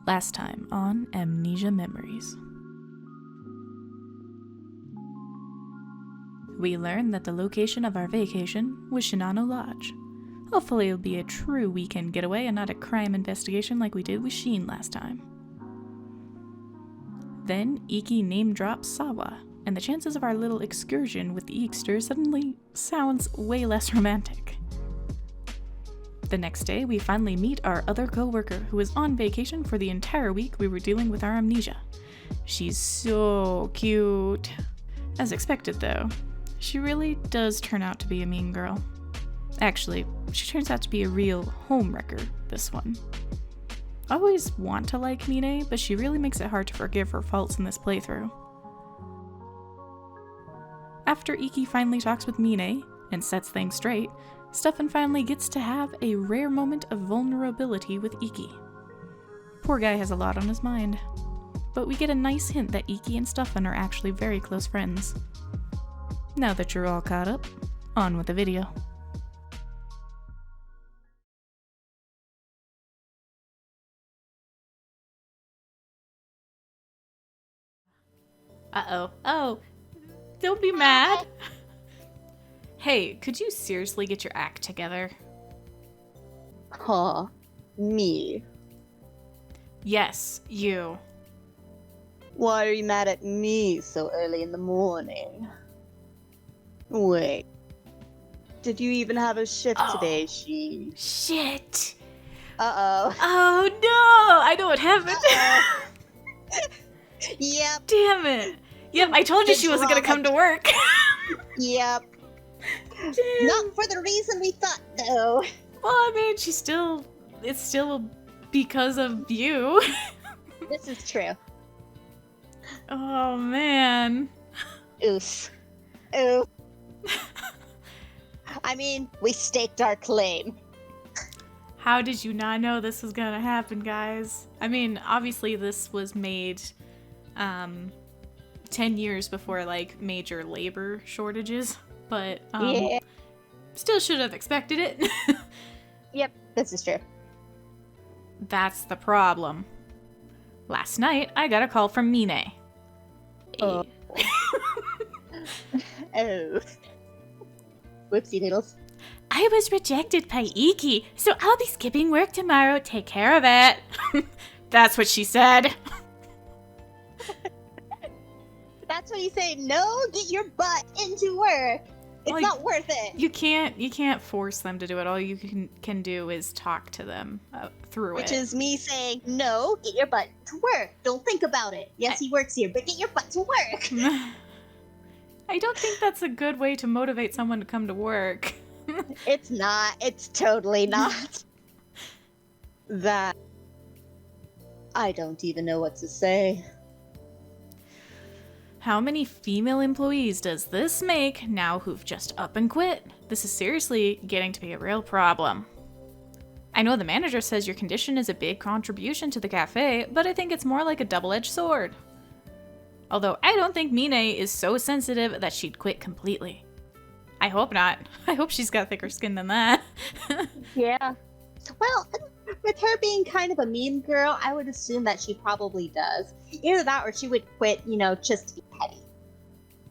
Last time on Amnesia Memories. We learned that the location of our vacation was Shinano Lodge. Hopefully it'll be a true weekend getaway and not a crime investigation like we did with Sheen last time. Then Ikki name drops Sawa, and the chances of our little excursion with the Eekster suddenly sounds way less romantic. The next day, we finally meet our other co-worker who was on vacation for the entire week we were dealing with our amnesia. She's so cute. As expected though, she really does turn out to be a mean girl. Actually, she turns out to be a real homewrecker, this one. I always want to like Mine, but she really makes it hard to forgive her faults in this playthrough. After Ikki finally talks with Mine and sets things straight, Stefan finally gets to have a rare moment of vulnerability with Ikki. Poor guy has a lot on his mind. But we get a nice hint that Ikki and Stefan are actually very close friends. Now that you're all caught up, on with the video. Uh-oh. Oh, don't be mad. Hey, could you seriously get your act together? Huh. Me? Yes, you. Why are you mad at me so early in the morning? Wait. Did you even have a shift today, She? Shit. Uh-oh. Oh no! I know what happened. Yep. Damn it. Yep, I told you she wasn't gonna come to work. Yep. Damn. Not for the reason we thought, though. Well, I mean, it's still because of you. This is true. Oh, man. Oof. Oof. I mean, we staked our claim. How did you not know this was gonna happen, guys? I mean, obviously this was made 10 years before, like, major labor shortages, but yeah. Still should have expected it. Yep, this is true. That's the problem. Last night, I got a call from Mine. Oh. Oh. Whoopsie doodles. I was rejected by Ikki, so I'll be skipping work tomorrow. Take care of it. That's what she said. That's when you say, no, get your butt into work. It's not worth it. You can't force them to do it. All you can do is talk to them through it. Which is me saying, no, get your butt to work. Don't think about it. Yes, he works here, but get your butt to work. I don't think that's a good way to motivate someone to come to work. It's not. It's totally not. That. I don't even know what to say. How many female employees does this make now who've just up and quit? This is seriously getting to be a real problem. I know the manager says your condition is a big contribution to the cafe, but I think it's more like a double-edged sword. Although I don't think Mine is so sensitive that she'd quit completely. I hope not. I hope she's got thicker skin than that. Yeah. Well, with her being kind of a mean girl, I would assume that she probably does. Either that or she would quit, just to be petty.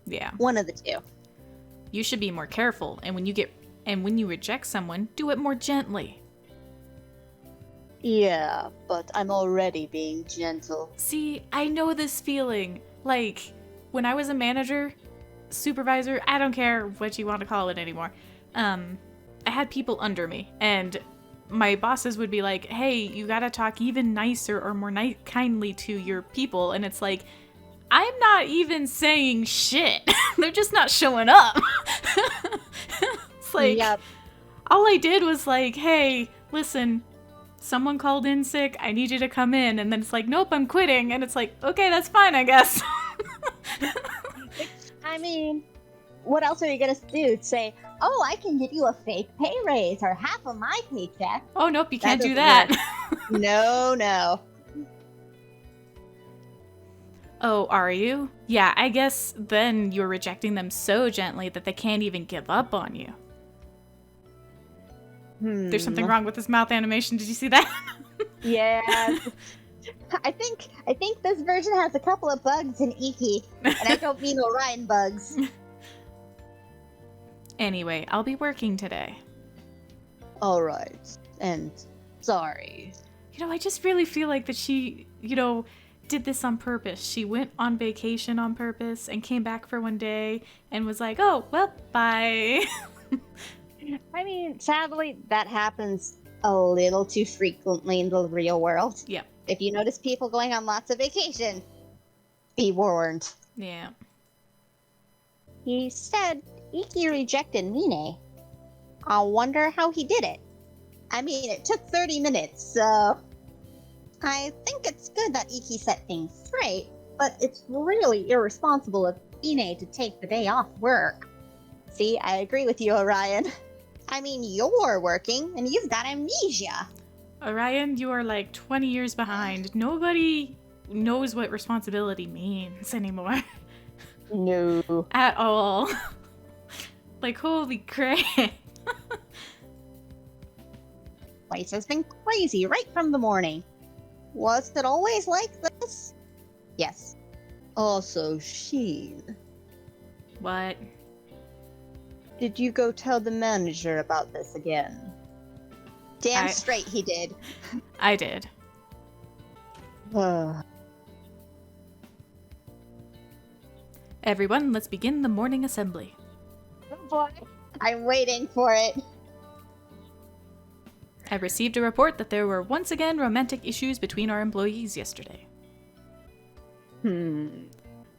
Yeah. One of the two. You should be more careful, and when you reject someone, do it more gently. Yeah, but I'm already being gentle. See, I know this feeling. Like, when I was a manager, supervisor, I don't care what you want to call it anymore. I had people under me, and my bosses would be like, hey, you gotta talk even nicer or more kindly to your people. And it's like, I'm not even saying shit. They're just not showing up. It's like, yep. All I did was like, hey, listen, someone called in sick. I need you to come in. And then it's like, nope, I'm quitting. And it's like, okay, that's fine, I guess. I mean, what else are you gonna do? Say, oh, I can give you a fake pay raise or half of my paycheck. Oh, nope, you can't do that. No. Oh, are you? Yeah, I guess then you're rejecting them so gently that they can't even give up on you. There's something wrong with this mouth animation. Did you see that? Yeah. I think this version has a couple of bugs in Ikki, and I don't mean Orion bugs. Anyway, I'll be working today. All right, and sorry. I just really feel like that she, did this on purpose. She went on vacation on purpose and came back for one day and was like, oh, well, bye. I mean, sadly, that happens a little too frequently in the real world. Yep. If you notice people going on lots of vacation, be warned. Yeah. He said Ikki rejected Mine. I wonder how he did it. I mean, it took 30 minutes, so... I think it's good that Ikki set things straight, but it's really irresponsible of Mine to take the day off work. See, I agree with you, Orion. I mean, you're working, and you've got amnesia. Orion, you are like 20 years behind. Nobody knows what responsibility means anymore. No. At all. Like, holy crap. Place has been crazy right from the morning. Was it always like this? Yes. Also, Sheen. What? Did you go tell the manager about this again? Damn straight he did. I did. Everyone, let's begin the morning assembly. Oh boy. I'm waiting for it. I received a report that there were once again romantic issues between our employees yesterday.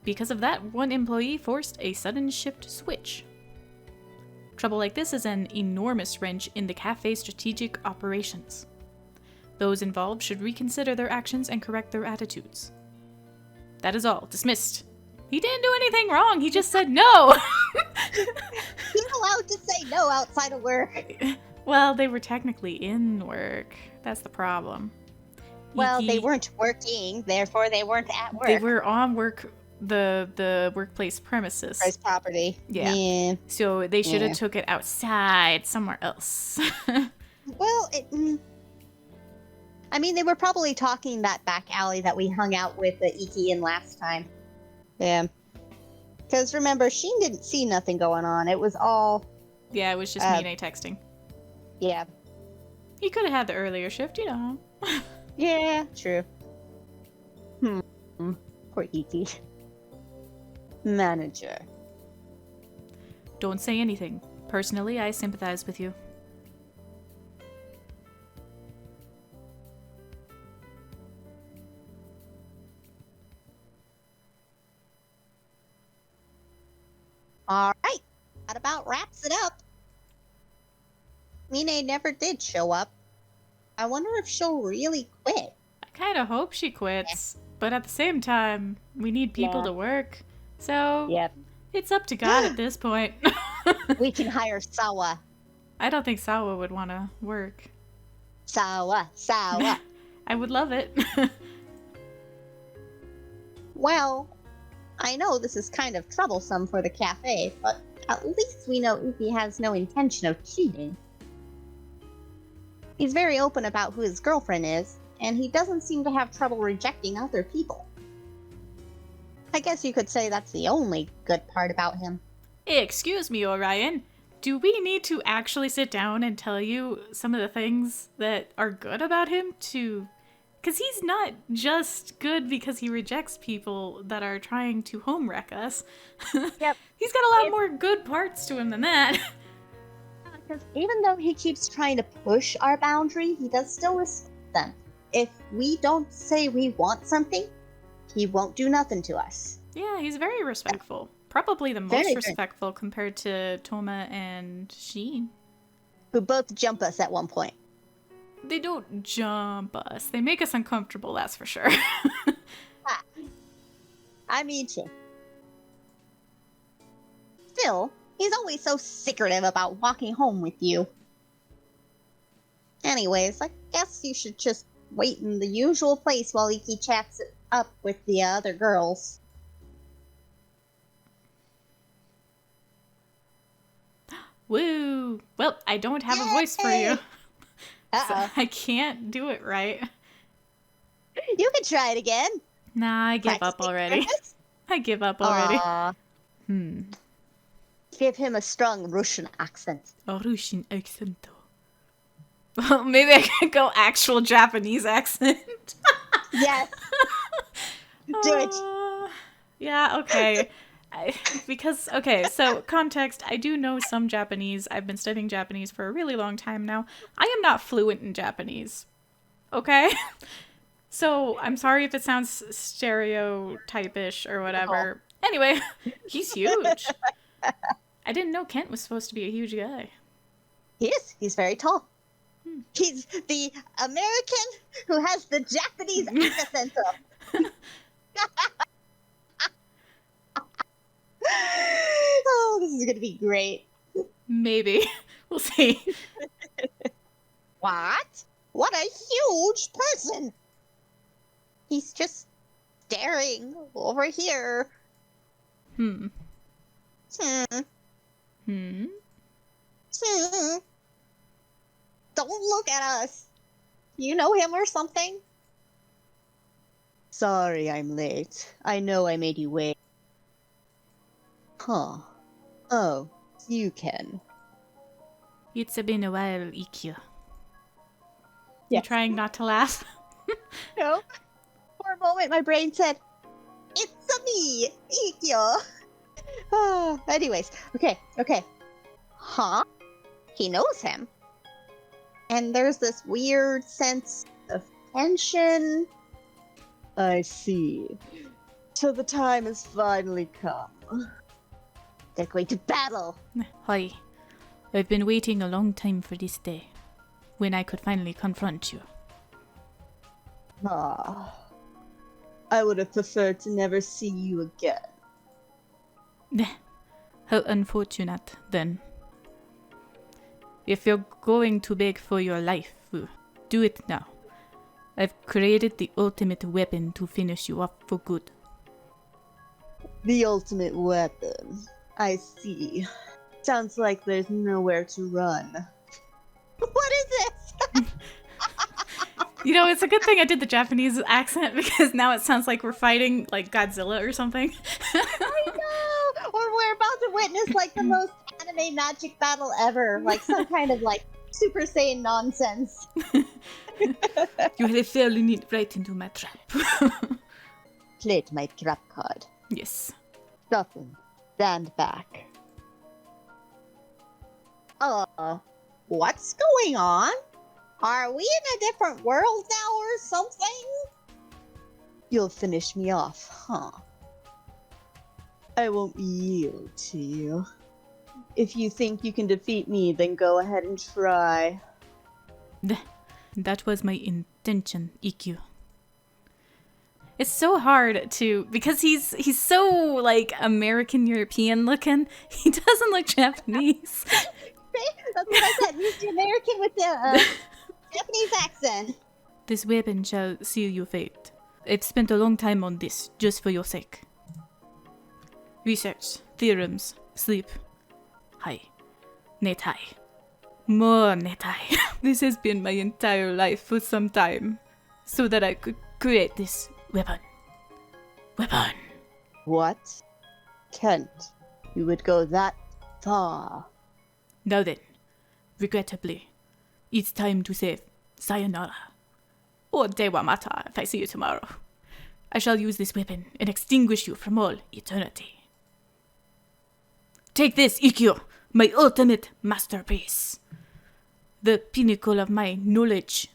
Because of that, one employee forced a sudden shift switch. Trouble like this is an enormous wrench in the cafe's strategic operations. Those involved should reconsider their actions and correct their attitudes. That is all. Dismissed. He didn't do anything wrong. He just said no. He's allowed to say no outside of work. Well, they were technically in work. That's the problem. Well, they weren't working, therefore they weren't at work. They were on work, the workplace premises. Price property. Yeah. So they should have took it outside somewhere else. Well, I mean, they were probably talking that back alley that we hung out with the Ikki in last time. Yeah. Because remember, Sheen didn't see nothing going on. It was all... Yeah, it was just Mine texting. Yeah. He could have had the earlier shift, Yeah, true. Poor Ikki. Manager. Don't say anything. Personally, I sympathize with you. All right. That about wraps it up. Mine never did show up. I wonder if she'll really quit. I kind of hope she quits, but at the same time, we need people to work. So, it's up to God at this point. We can hire Sawa. I don't think Sawa would want to work. Sawa. I would love it. Well, I know this is kind of troublesome for the cafe, but at least we know Ikki has no intention of cheating. He's very open about who his girlfriend is, and he doesn't seem to have trouble rejecting other people. I guess you could say that's the only good part about him. Excuse me, Orion. Do we need to actually sit down and tell you some of the things that are good about him to... Because he's not just good because he rejects people that are trying to home wreck us. Yep. He's got a lot more good parts to him than that. Because even though he keeps trying to push our boundary, he does still respect them. If we don't say we want something, he won't do nothing to us. Yeah, he's very respectful. Probably the most respectful compared to Toma and Sheen. Who both jump us at one point. They don't jump us. They make us uncomfortable, that's for sure. I mean, still, he's always so secretive about walking home with you. Anyways, I guess you should just wait in the usual place while Ikki chats it up with the other girls. Woo! Well, I don't have a voice for you. Uh-oh. So I can't do it right. You can try it again. Nah, I give up Practicing already. nervous? I give up already. Aw. Give him a strong Russian accent. A Russian accent. Well, maybe I can go actual Japanese accent. Yes. Do it. Yeah, okay. Okay, so context, I do know some Japanese. I've been studying Japanese for a really long time now. I am not fluent in Japanese. Okay? So, I'm sorry if it sounds stereotypish or whatever. Anyway, he's huge. I didn't know Kent was supposed to be a huge guy. He is. He's very tall. He's the American who has the Japanese accent. Oh, this is going to be great. Maybe. We'll see. What? What a huge person! He's just staring over here. Hmm. Hmm. Hmm. Hmm. Don't look at us. You know him or something? Sorry I'm late. I know I made you wait. Huh. Oh, you can. It's been a while, Ikki. You Yes. trying not to laugh? No. For a moment, my brain said, "It's a me, Ikkyo." Anyways, okay. Huh? He knows him. And there's this weird sense of tension. I see. So the time has finally come. They're going to battle. Hi. I've been waiting a long time for this day, when I could finally confront you. Ah. I would have preferred to never see you again. How unfortunate, then. If you're going to beg for your life, do it now. I've created the ultimate weapon to finish you off for good. The ultimate weapon. I see. Sounds like there's nowhere to run. What is this? You know, it's a good thing I did the Japanese accent, because now it sounds like we're fighting, like, Godzilla or something. I know! Or we're about to witness, like, the most anime magic battle ever. Like, some kind of, like, Super Saiyan nonsense. You have fallen right into my trap. Played my trap card. Yes. Nothing. Stand back. What's going on? Are we in a different world now or something? You'll finish me off, huh? I won't yield to you. If you think you can defeat me, then go ahead and try. That was my intention, Ikkyu. It's so hard to, because he's so, like, American European looking. He doesn't look Japanese. That's what I said. He's the American with the Japanese accent. This weapon shall seal your fate. I've spent a long time on this, just for your sake. Research, theorems, sleep. Hi. Netai. More netai. This has been my entire life for some time. So that I could create this weapon. Weapon. What? Kent, you would go that far. Now then, regrettably, it's time to say sayonara. Or dewa mata if I see you tomorrow. I shall use this weapon and extinguish you from all eternity. Take this, Ikkyu, my ultimate masterpiece. The pinnacle of my knowledge.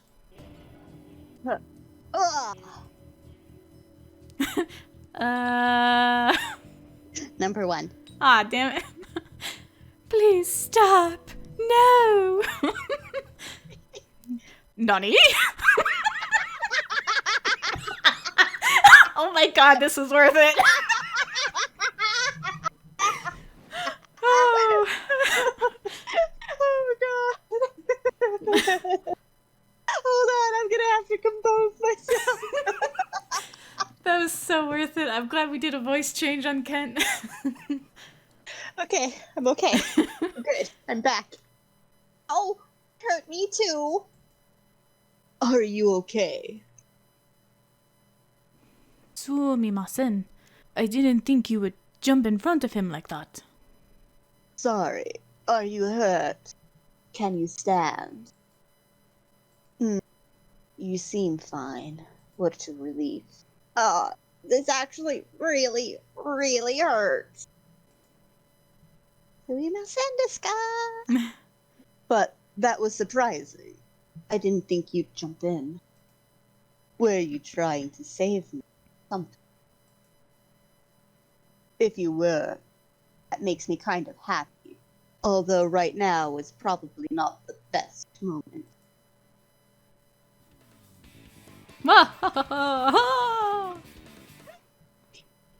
Number 1. Ah, damn it. Please stop. No. Nani? Oh my god, this is worth it. Oh. Oh my god. Hold on, I'm gonna have to compose myself. That was so worth it. I'm glad we did a voice change on Kent. Okay, I'm okay. I'm good. I'm back. Oh, hurt me too. Are you okay? Sumimasen. I didn't think you would jump in front of him like that. Sorry. Are you hurt? Can you stand? You seem fine. What a relief. This actually really, really hurts. Sumimasen desu ka? But that was surprising. I didn't think you'd jump in. Were you trying to save me? Something. If you were, that makes me kind of happy. Although right now is probably not the best moment.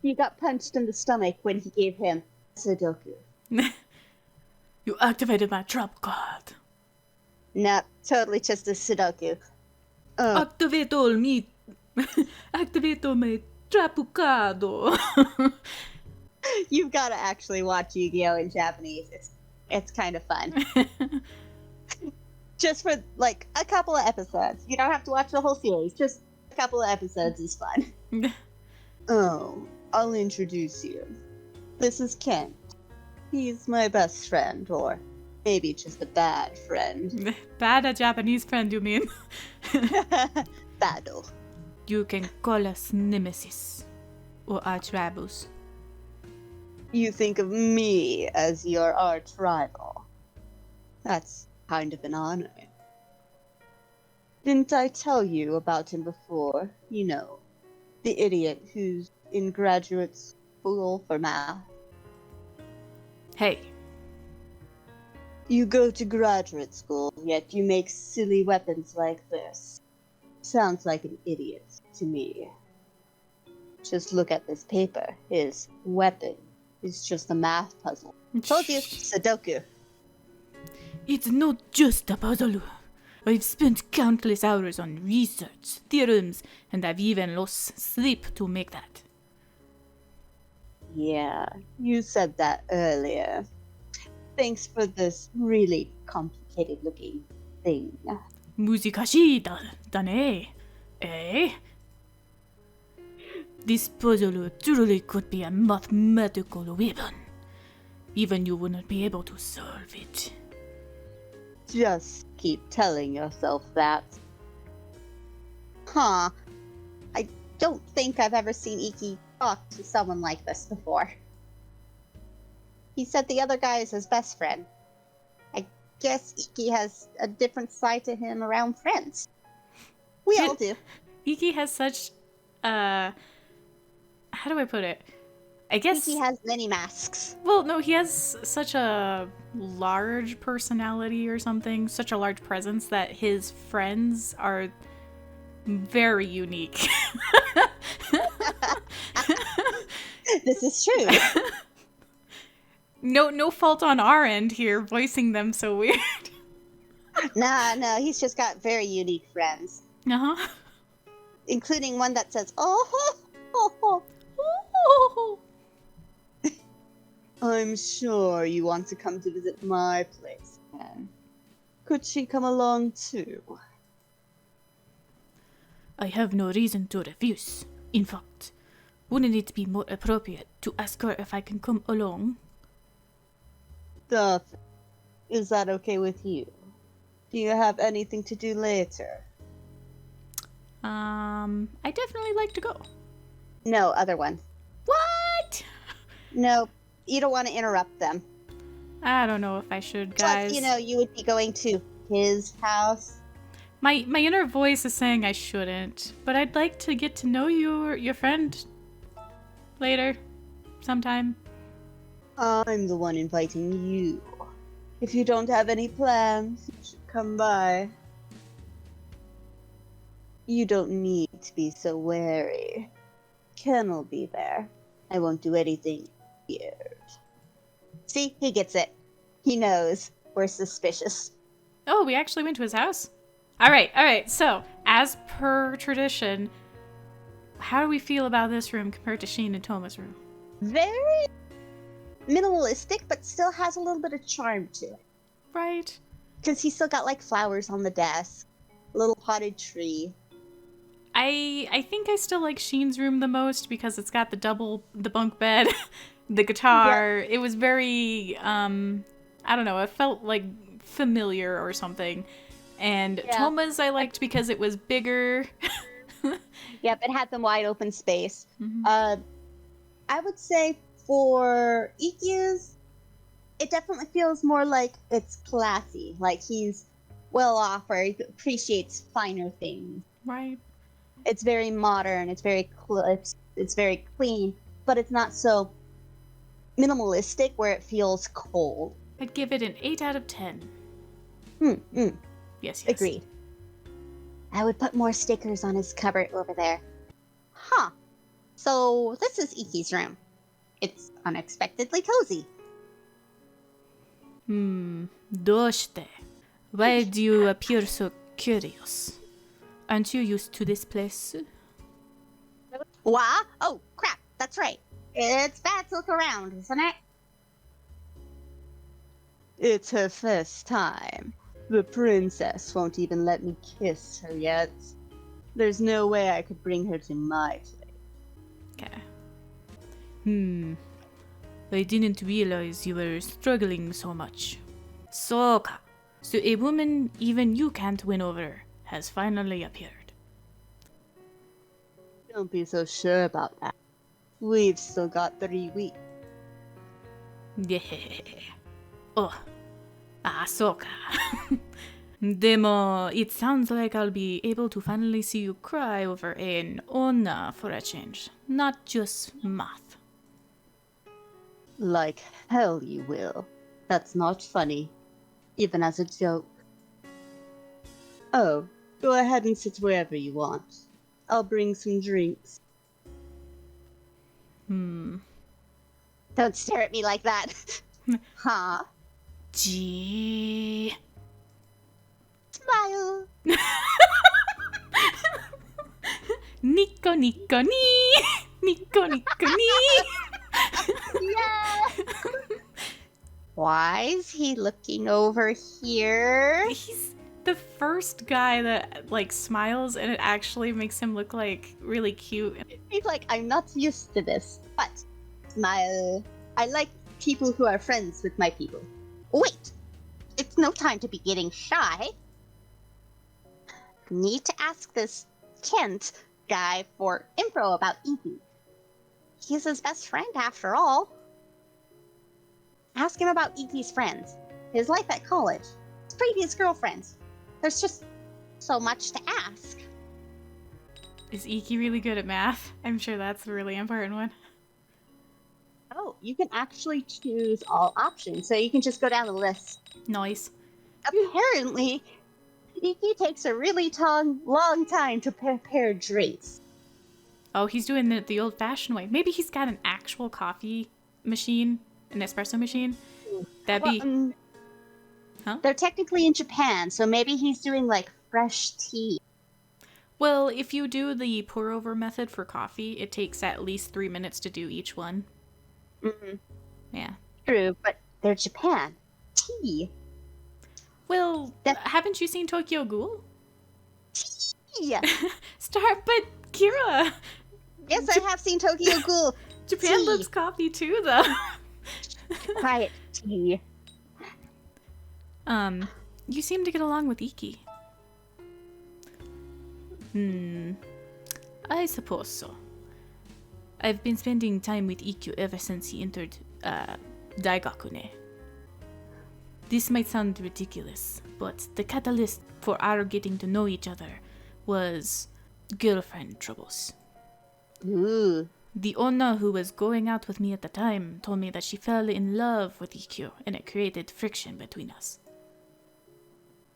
You got punched in the stomach when he gave him Sudoku. You activated my trap card. Nah, totally just a Sudoku. Activate all me. Activate all my trapucado. You've got to actually watch Yu-Gi-Oh! In Japanese. It's kind of fun. Just for, like, a couple of episodes. You don't have to watch the whole series. Just a couple of episodes is fun. I'll introduce you. This is Kent. He's my best friend, or maybe just a bad friend. Bad a Japanese friend, you mean? Bado. You can call us Nemesis. Or arch rivals. You think of me as your arch rival. That's kind of an honor. Didn't I tell you about him before? You know, the idiot who's in graduate school for math. Hey. You go to graduate school, yet you make silly weapons like this. Sounds like an idiot to me. Just look at this paper. His weapon is just a math puzzle. Told you, Sudoku. It's not just a puzzle. I've spent countless hours on research, theorems, and I've even lost sleep to make that. Yeah, you said that earlier. Thanks for this really complicated looking thing. Muzikashi da ne. Eh? This puzzle truly could be a mathematical weapon. Even you wouldn't be able to solve it. Just keep telling yourself that. Huh. I don't think I've ever seen Ikki talk to someone like this before. He said the other guy is his best friend. I guess Ikki has a different side to him around friends. We all do. Ikki has such, how do I put it? I guess... Ikki has many masks. Well, no, he has such a large personality or something, such a large presence that his friends are very unique. This is true. No fault on our end here, voicing them so weird. No, he's just got very unique friends. Uh-huh. Including one that says, oh, ho, ho, Oh. I'm sure you want to come to visit my place, Anne. Could she come along too? I have no reason to refuse. In fact, wouldn't it be more appropriate to ask her if I can come along? Duff, is that okay with you? Do you have anything to do later? I definitely like to go. No, other one. What? No, you don't want to interrupt them. I don't know if I should, guys. Plus, you would be going to his house. My inner voice is saying I shouldn't, but I'd like to get to know your friend later, sometime. I'm the one inviting you. If you don't have any plans, you should come by. You don't need to be so wary. Ken will be there. I won't do anything weird. See, he gets it. He knows we're suspicious. Oh, we actually went to his house? All right. So, as per tradition, how do we feel about this room compared to Sheen and Toma's room? Very minimalistic, but still has a little bit of charm to it. Right. Because he's still got, like, flowers on the desk. A little potted tree. I think I still like Sheen's room the most because it's got the bunk bed, the guitar. It was very I don't know, it felt like familiar or something. And Toma's I liked because it was bigger. Yep, it had the wide open space. I would say for Ikki's, it definitely feels more like it's classy, like he's well off or he appreciates finer things. Right. It's very modern, it's very it's very clean, but it's not so minimalistic where it feels cold. I'd give it an 8 out of 10. Yes. Agreed. I would put more stickers on his cupboard over there. Huh. So this is Ikki's room. It's unexpectedly cozy. Doshite. Why do you appear so curious? Aren't you used to this place? What? Oh, crap. That's right. It's bad to look around, isn't it? It's her first time. The princess won't even let me kiss her yet. There's no way I could bring her to my place. Okay. I didn't realize you were struggling so much. So a woman even you can't win over has finally appeared. Don't be so sure about that. We've still got 3 weeks. Yeah. Oh. Soka. Demo, it sounds like I'll be able to finally see you cry over an onna for a change, not just math. Like hell you will. That's not funny. Even as a joke. Oh, go ahead and sit wherever you want. I'll bring some drinks. Don't stare at me like that. Huh? Gee. Smile. Nico Nico ni. Nico Nico ni. Yeah. Why is he looking over here? He's the first guy that like smiles and it actually makes him look like really cute. He's like, I'm not used to this, but smile. I like people who are friends with my people. Wait, it's no time to be getting shy. Need to ask this Kent guy for info about Ikki. He's his best friend after all. Ask him about Ikki's friends, his life at college, his previous girlfriends. There's just so much to ask. Is Ikki really good at math? I'm sure that's a really important one. Oh, you can actually choose all options, so you can just go down the list. Nice. Apparently, Ikki takes a really long time to prepare drinks. Oh, he's doing it the old-fashioned way. Maybe he's got an actual coffee machine, an espresso machine. That'd be... Huh? They're technically in Japan, so maybe he's doing, like, fresh tea. Well, if you do the pour-over method for coffee, it takes at least 3 minutes to do each one. Mm-hmm. Yeah. True, but they're Japan. Tea. Well, haven't you seen Tokyo Ghoul? Yeah. But Kira! Yes, I have seen Tokyo Ghoul. Japan Tea. loves coffee too, though. Quiet. Tea. You seem to get along with Ikki. I suppose so. I've been spending time with Ikkyu ever since he entered, Daigakune. This might sound ridiculous, but the catalyst for our getting to know each other was girlfriend troubles. Ooh. The onna who was going out with me at the time told me that she fell in love with Ikkyu, and it created friction between us.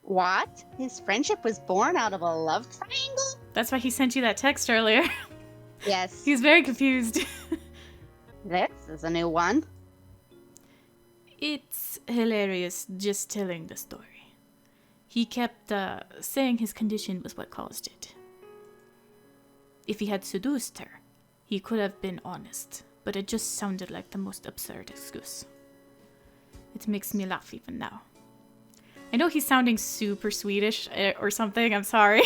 What? His friendship was born out of a love triangle? That's why he sent you that text earlier. Yes. He's very confused. This is a new one. It's hilarious just telling the story. He kept saying his condition was what caused it. If he had seduced her, he could have been honest, but it just sounded like the most absurd excuse. It makes me laugh even now. I know he's sounding super Swedish or something, I'm sorry.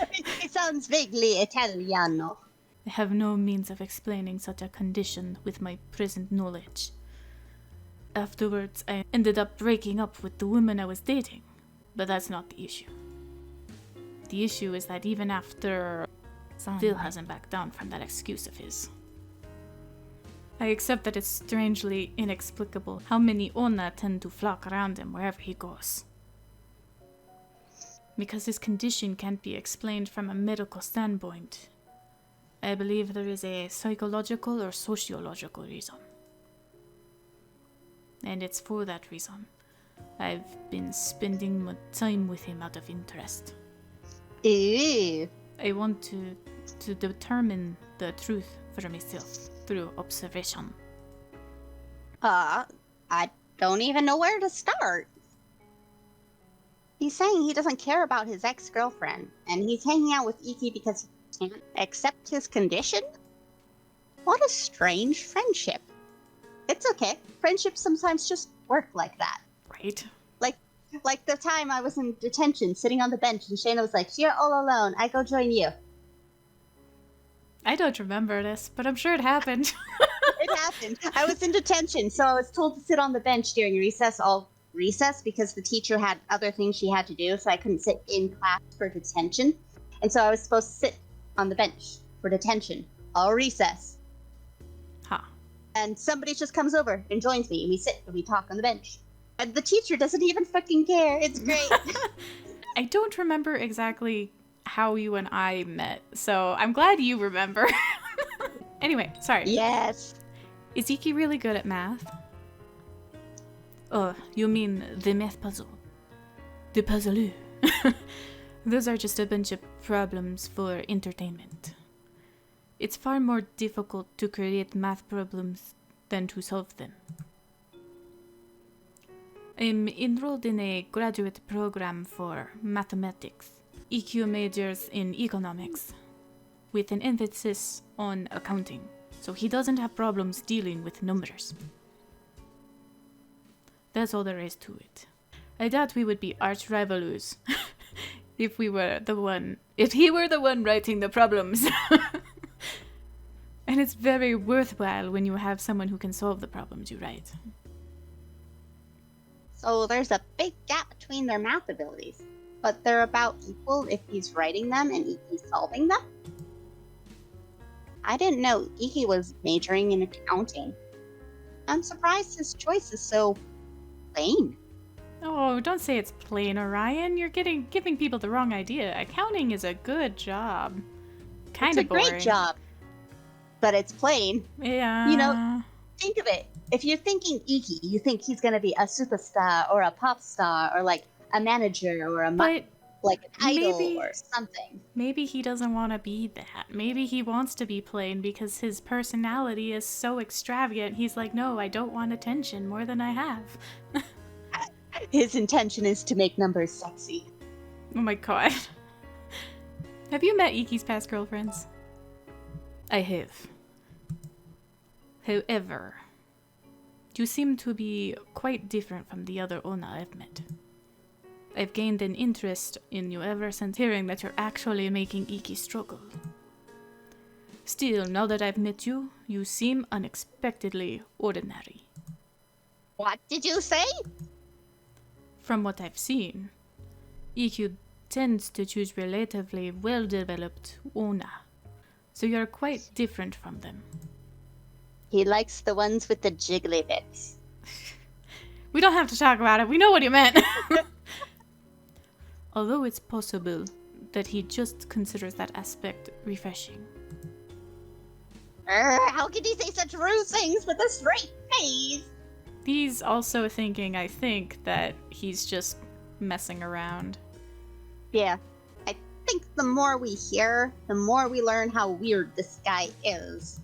It sounds vaguely Italiano. I have no means of explaining such a condition with my present knowledge. Afterwards, I ended up breaking up with the woman I was dating, but that's not the issue. The issue is that even after, still hasn't backed down from that excuse of his. I accept that it's strangely inexplicable how many Onna tend to flock around him wherever he goes. Because his condition can't be explained from a medical standpoint, I believe there is a psychological or sociological reason. And it's for that reason I've been spending more time with him out of interest. Ew. I want to determine the truth for myself through observation. I don't even know where to start. He's saying he doesn't care about his ex-girlfriend, and he's hanging out with Ikki because he can't accept his condition? What a strange friendship. It's okay. Friendships sometimes just work like that. Right? Like the time I was in detention, sitting on the bench, and Shayna was like, "You're all alone. I go join you." I don't remember this, but I'm sure it happened. It happened. I was in detention, so I was told to sit on the bench during recess all recess because the teacher had other things she had to do, so I couldn't sit in class for detention. And so I was supposed to sit on the bench for detention all recess. Huh. And somebody just comes over and joins me, and we sit and we talk on the bench. And the teacher doesn't even fucking care. It's great. I don't remember exactly how you and I met, so I'm glad you remember. Anyway, sorry. Yes. Is Ikki really good at math? Oh, you mean the math puzzle. The puzzle. Those are just a bunch of problems for entertainment. It's far more difficult to create math problems than to solve them. I'm enrolled in a graduate program for mathematics. EQ majors in economics, with an emphasis on accounting, so he doesn't have problems dealing with numbers. That's all there is to it. I doubt we would be arch rivals if he were the one writing the problems. And it's very worthwhile when you have someone who can solve the problems you write. So there's a big gap between their math abilities, but they're about equal if he's writing them and Ikki's solving them? I didn't know Ikki was majoring in accounting. I'm surprised his choice is so plain. Oh, don't say it's plain, Orion. You're giving people the wrong idea. Accounting is a good job. Kind of boring. It's a great job, but it's plain. Yeah. You know, think of it. If you're thinking Ikki, you think he's going to be a superstar or a pop star or like a manager or like an idol or something. Maybe he doesn't want to be that. Maybe he wants to be plain because his personality is so extravagant. He's like, no, I don't want attention more than I have. His intention is to make numbers sexy. Oh my god. Have you met Ikki's past girlfriends? I have. However, you seem to be quite different from the other Onna I've met. I've gained an interest in you ever since hearing that you're actually making Ikki struggle. Still, now that I've met you, you seem unexpectedly ordinary. What did you say? From what I've seen, Ikki tends to choose relatively well-developed Onna, so you're quite different from them. He likes the ones with the jiggly bits. We don't have to talk about it. We know what he meant. Although it's possible that he just considers that aspect refreshing. How could he say such rude things with a straight face? He's also thinking, I think, that he's just messing around. Yeah. I think the more we hear, the more we learn how weird this guy is.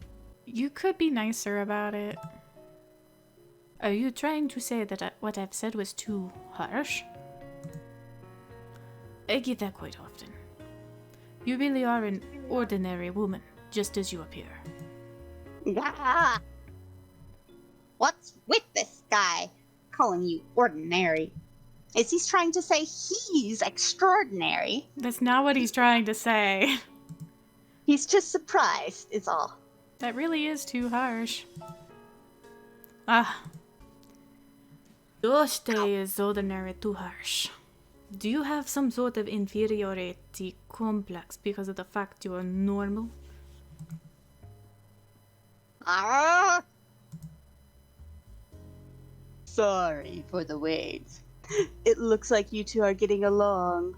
You could be nicer about it. Are you trying to say that what I've said was too harsh? I get that quite often. You really are an ordinary woman, just as you appear. Ah! What's with this guy calling you ordinary? is he's trying to say he's extraordinary. That's not what he's trying to say. He's just surprised, is all. That really is too harsh. Ah. Dostay is ordinary too harsh. Do you have some sort of inferiority complex because of the fact you are normal? Ah! Sorry for the wait. It looks like you two are getting along.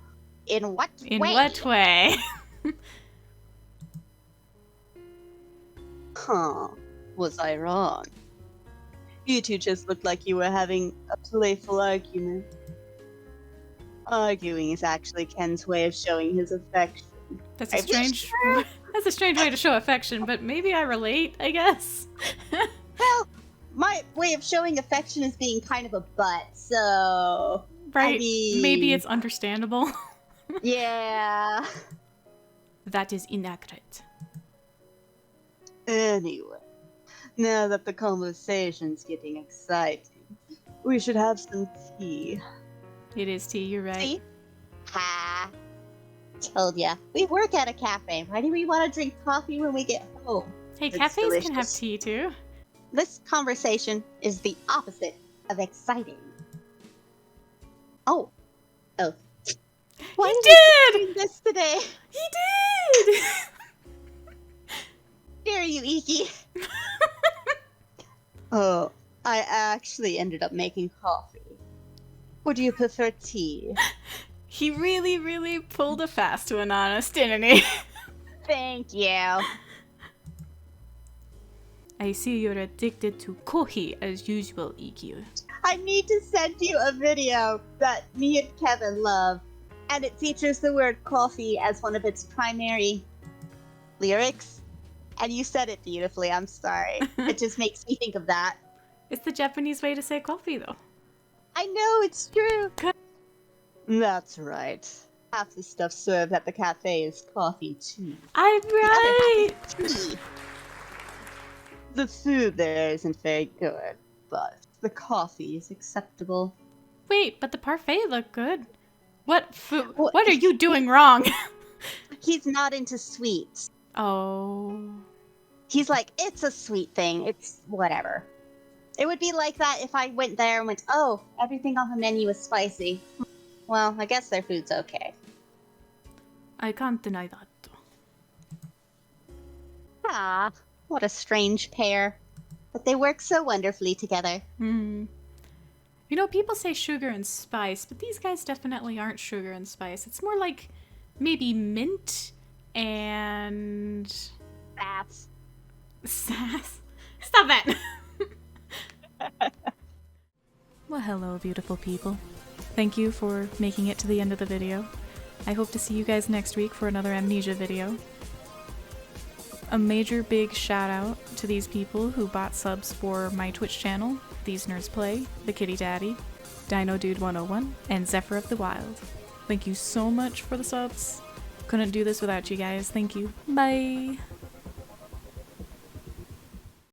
In what way? In what way? Huh. Was I wrong? You two just looked like you were having a playful argument. Arguing is actually Ken's way of showing his affection. That's a strange way to show affection, but maybe I relate, I guess. Well, my way of showing affection is being kind of a butt, so... Right, I mean... maybe it's understandable. Yeah. That is inaccurate. Anyway, now that the conversation's getting exciting, we should have some tea. It is tea, you're right. Tea? Ha! Told ya. We work at a cafe. Why do we want to drink coffee when we get home? Hey, It's cafes delicious. can have tea too. This conversation is the opposite of exciting. Oh. Why He did we did! do this today? He did! Dare you, Ikki? Oh, I actually ended up making coffee. Or do you prefer tea? He really, really pulled a fast one on us, didn't he? Thank you. I see you're addicted to coffee as usual, Ikki. I need to send you a video that me and Kevin love, and it features the word coffee as one of its primary lyrics. And you said it beautifully, I'm sorry. It just makes me think of that. It's the Japanese way to say coffee, though. I know, it's true. That's right. Half the stuff served at the cafe is coffee, too. I'm right! Tea. The food there isn't very good, but the coffee is acceptable. Wait, but the parfait looked good. What food? What are you doing wrong? He's not into sweets. Oh. He's like, it's a sweet thing. It's whatever. It would be like that if I went there and went, oh, everything on the menu is spicy. Well, I guess their food's okay. I can't deny that. Ah, what a strange pair. But they work so wonderfully together. Hmm. You know, people say sugar and spice, but these guys definitely aren't sugar and spice. It's more like maybe mint and... Sass. sass. Stop that! Well, hello, beautiful people. Thank you for making it to the end of the video. I hope to see you guys next week for another Amnesia video. A major big shout out to these people who bought subs for my Twitch channel, These Nerds Play, The Kitty Daddy, Dino Dude 101, and Zephyr of the Wild. Thank you so much for the subs. Couldn't do this without you guys. Thank you. Bye!